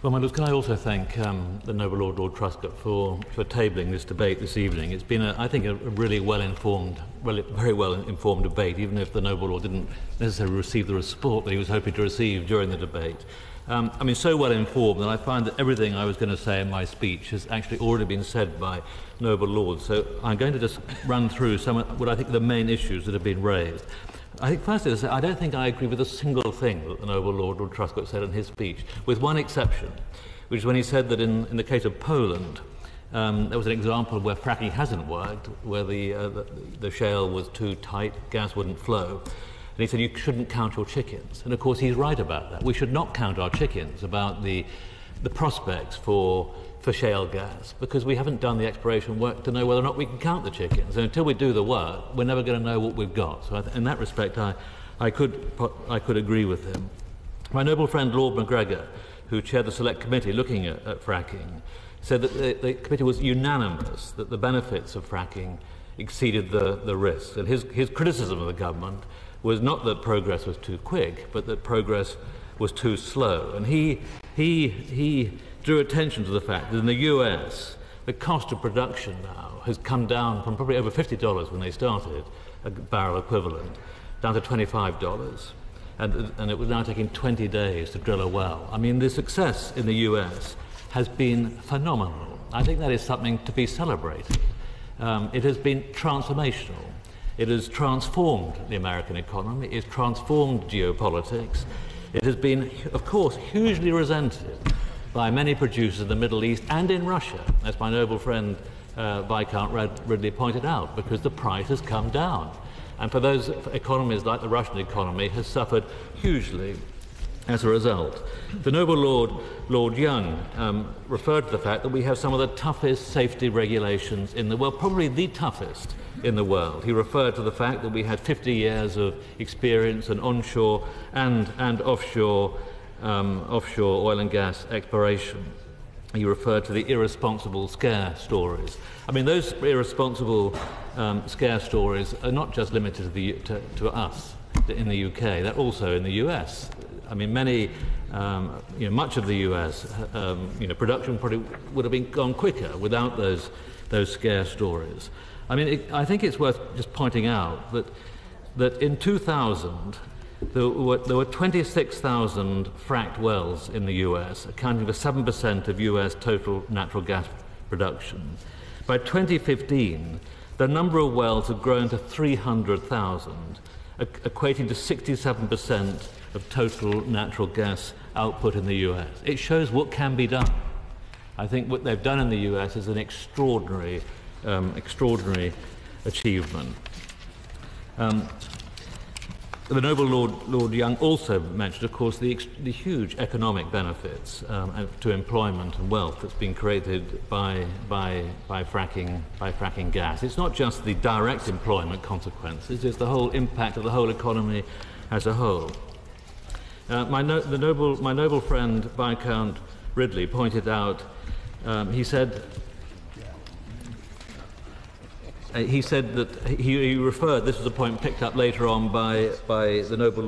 Well, my lords, can I also thank the noble Lord Truscott for tabling this debate this evening. It's been, I think, a really very well-informed debate, even if the noble lord didn't necessarily receive the support that he was hoping to receive during the debate. I mean, so well-informed that I find that everything I was going to say in my speech has actually already been said by noble lords. So I'm going to just run through some of what I think are the main issues that have been raised. I think firstly to say, I don't think I agree with a single thing that the noble Lord Truscott said in his speech, with one exception, which is when he said that in the case of Poland, there was an example where fracking hasn't worked, where the shale was too tight, gas wouldn't flow. And he said you shouldn't count your chickens. And of course he's right about that. We should not count our chickens about the prospects for shale gas, because we haven't done the exploration work to know whether or not we can count the chickens. And until we do the work, we're never going to know what we've got. So in that respect, I could agree with him. My noble friend Lord MacGregor, who chaired the select committee looking at fracking, said that the committee was unanimous that the benefits of fracking exceeded the risks. And his criticism of the government was not that progress was too quick, but that progress was too slow. And he drew attention to the fact that in the US, the cost of production now has come down from probably over $50 when they started, a barrel equivalent, down to $25. And it was now taking 20 days to drill a well. I mean, the success in the US has been phenomenal. I think that is something to be celebrated. It has been transformational. It has transformed the American economy. It has transformed geopolitics. It has been, of course, hugely resented by many producers in the Middle East and in Russia, as my noble friend Viscount Ridley pointed out, because the price has come down. And for those economies like the Russian economy has suffered hugely as a result. The noble Lord Young referred to the fact that we have some of the toughest safety regulations in the world, probably the toughest in the world. He referred to the fact that we had 50 years of experience in onshore and offshore oil and gas exploration. He referred to the irresponsible scare stories. I mean, those irresponsible scare stories are not just limited to us in the UK, they're also in the US. I mean, much of the US, production probably would have gone quicker without those scare stories. I mean, I think it's worth just pointing out that in 2000, there were 26,000 fracked wells in the US, accounting for 7% of US total natural gas production. By 2015, the number of wells had grown to 300,000, equating to 67% of total natural gas output in the US. It shows what can be done. I think what they've done in the US is an extraordinary achievement. The noble Lord Young also mentioned, of course, the huge economic benefits to employment and wealth that's been created by fracking gas. It's not just the direct employment consequences; it's the whole impact of the whole economy as a whole. My noble friend Viscount Ridley pointed out. He said that he referred. This was a point picked up later on by the noble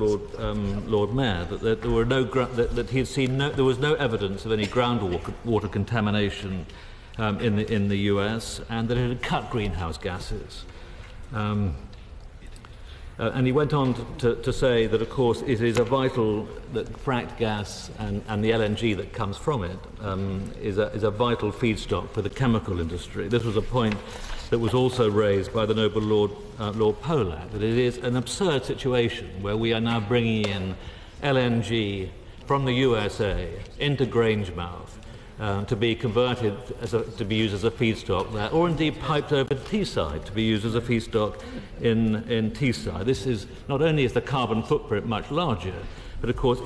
Lord Mair, that there were that he had seen there was no evidence of any groundwater contamination in the US, and that it had cut greenhouse gases. And he went on to say that, of course, it is that fracked gas and the LNG that comes from it is a vital feedstock for the chemical industry. This was a point that was also raised by the noble Lord Polak, that it is an absurd situation where we are now bringing in LNG from the USA into Grangemouth to be converted to be used as a feedstock there, or indeed piped over to Teesside to be used as a feedstock in Teesside. This is not only is the carbon footprint much larger, but of course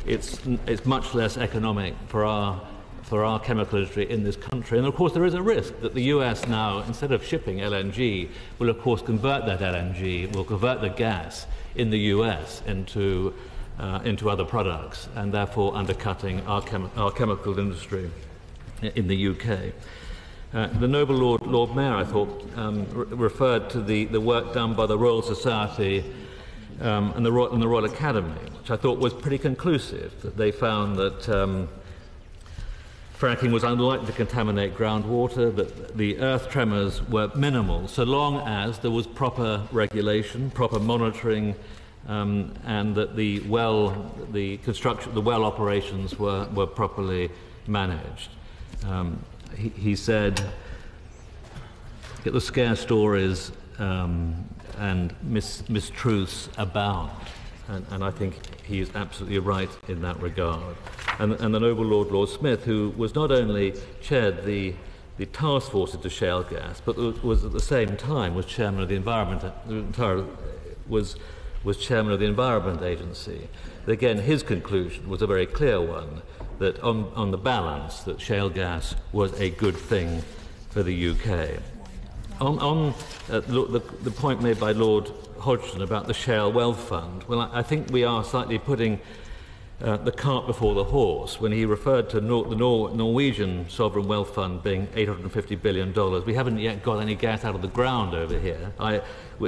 it's much less economic for our chemical industry in this country. And of course there is a risk that the US now, instead of shipping LNG, will of course convert that LNG, will convert the gas in the US into other products, and therefore undercutting our chemical industry in the UK. The noble Lord Mair, I thought, referred to the work done by the Royal Society and the Royal Academy, which I thought was pretty conclusive. That they found that fracking was unlikely to contaminate groundwater, that the earth tremors were minimal, so long as there was proper regulation, proper monitoring, and that the well operations were properly managed. He said that the scare stories and mistruths abound, and I think he is absolutely right in that regard. And the noble Lord Smith, who was not only chaired the task force into shale gas, but was at the same time was chairman of the was chairman of the Environment Agency. Again, his conclusion was a very clear one, that on the balance, that shale gas was a good thing for the UK. On the point made by Lord Hodgson about the Shale Wealth Fund, well, I think we are slightly putting the cart before the horse when he referred to the Norwegian Sovereign Wealth Fund being $850 billion. We haven't yet got any gas out of the ground over here. It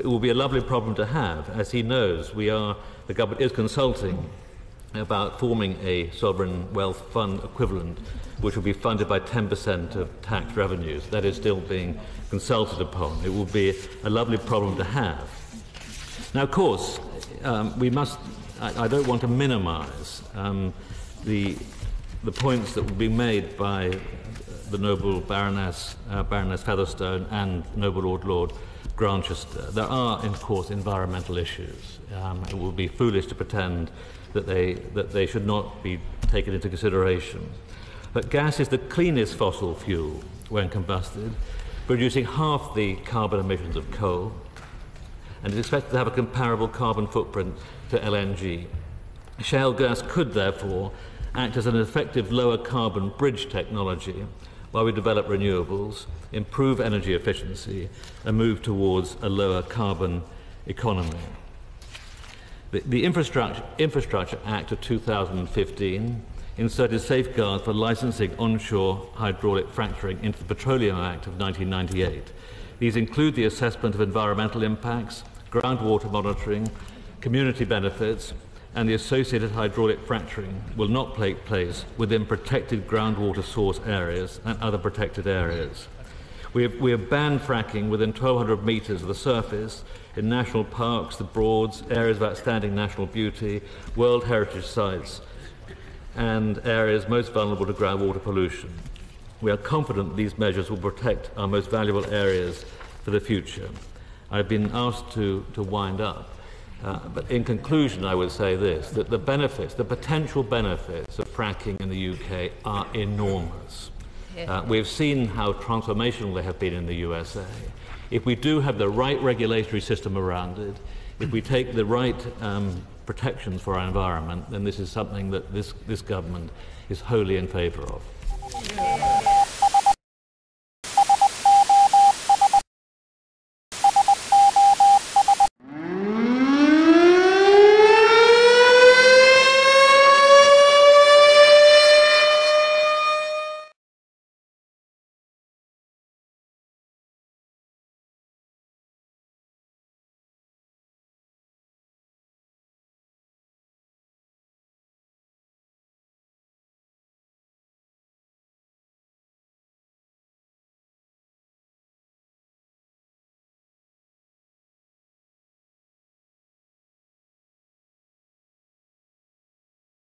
will be a lovely problem to have. As he knows, the government is consulting about forming a sovereign wealth fund equivalent, which will be funded by 10% of tax revenues. That is still being consulted upon. It will be a lovely problem to have. Now, of course, we must. I don't want to minimise the points that will be made by the noble Baroness Featherstone and noble Lord Grantchester. There are, of course, environmental issues. It would be foolish to pretend that they should not be taken into consideration. But gas is the cleanest fossil fuel when combusted, producing half the carbon emissions of coal, and is expected to have a comparable carbon footprint to LNG. Shale gas could, therefore, act as an effective lower carbon bridge technology while we develop renewables, improve energy efficiency, and move towards a lower carbon economy. The Infrastructure Act of 2015 inserted safeguards for licensing onshore hydraulic fracturing into the Petroleum Act of 1998. These include the assessment of environmental impacts, groundwater monitoring, community benefits, and the associated hydraulic fracturing will not take place within protected groundwater source areas and other protected areas. We have banned fracking within 1,200 metres of the surface in national parks, the Broads, areas of outstanding national beauty, World Heritage Sites, and areas most vulnerable to groundwater pollution. We are confident that these measures will protect our most valuable areas for the future. I've been asked to wind up, but in conclusion I would say this, that the potential benefits of fracking in the UK are enormous. We've seen how transformational they have been in the USA. If we do have the right regulatory system around it, if we take the right protections for our environment, then this is something that this government is wholly in favour of.